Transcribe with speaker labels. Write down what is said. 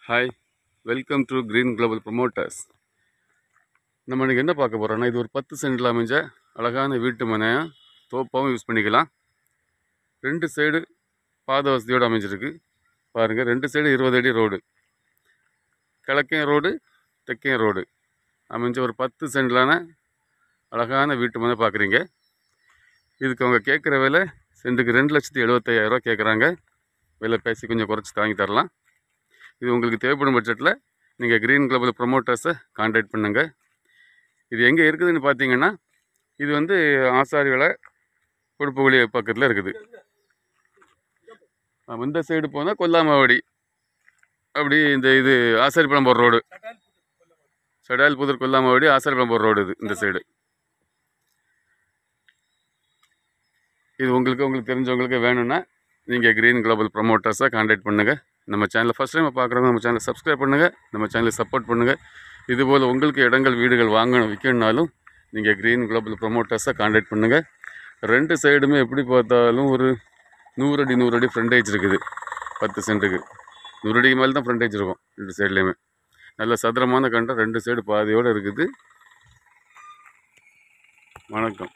Speaker 1: Hi, welcome to green global promoters. நம்ம இன்றைக்கி என்ன பார்க்க போகிறோன்னா, இது ஒரு 10 சென்டில் அமைஞ்ச அழகான வீட்டு மனையாக தோப்பாகவும் யூஸ் பண்ணிக்கலாம். 2 சைடு பாத வசதியோடு அமைஞ்சிருக்கு. பாருங்கள், 2 சைடு 20 அடி ரோடு, கிழக்கையும் ரோடு தெற்கையும் ரோடு அமைஞ்ச ஒரு 10 சென்டிலான அழகான வீட்டு மனை பார்க்குறீங்க. இதுக்கு அவங்க கேட்குற விலை சென்ட்டுக்கு 2,75,000 கேட்குறாங்க. விலை பேசி கொஞ்சம் குறைச்சி தாங்கி தரலாம். இது உங்களுக்கு தேவைப்படும் பட்ஜெட்டில் நீங்கள் கிரீன் குளோபல் ப்ரொமோட்டர்ஸை கான்டாக்ட் பண்ணுங்கள். இது எங்கே இருக்குதுன்னு பார்த்தீங்கன்னா, இது வந்து ஆசாரிகளை கொடுப்புவழி பக்கத்தில் இருக்குது. இந்த சைடு போனால் கொல்லாமாவடி, அப்படி இது ஆசாரிப்பழம் போகிற ரோடு, சடால்புதூர் கொல்லாமாவடி ஆசாரிப்பழம் போகிற ரோடு. இந்த சைடு இது உங்களுக்கு தெரிஞ்சவங்களுக்கு வேணும்னா நீங்கள் கிரீன் குளோபல் ப்ரொமோட்டர்ஸை கான்டாக்ட் பண்ணுங்கள். நம்ம சேனலில் ஃபஸ்ட் டைம் பார்க்குறவங்க நம்ம சேனலை சப்ஸ்கிரைப் பண்ணுங்கள், நம்ம சேனலை சப்போர்ட் பண்ணுங்கள். இதுபோல் உங்களுக்கு இடங்கள் வீடுகள் வாங்கணும் விற்கணுன்னாலும் நீங்கள் கிரீன் குளோபல் ப்ரொமோட்டர்ஸை கான்டாக்ட் பண்ணுங்கள். 2 சைடுமே எப்படி பார்த்தாலும் ஒரு 100 அடி ஃப்ரண்டேஜ் இருக்குது. 10 சென்ட்டுக்கு 100 அடிக்கு மேலே தான் ஃப்ரண்டேஜ் இருக்கும். 2 சைட்லேயுமே நல்ல சதுரமான கண்டம், 2 சைடு பாதையோடு இருக்குது. வணக்கம்.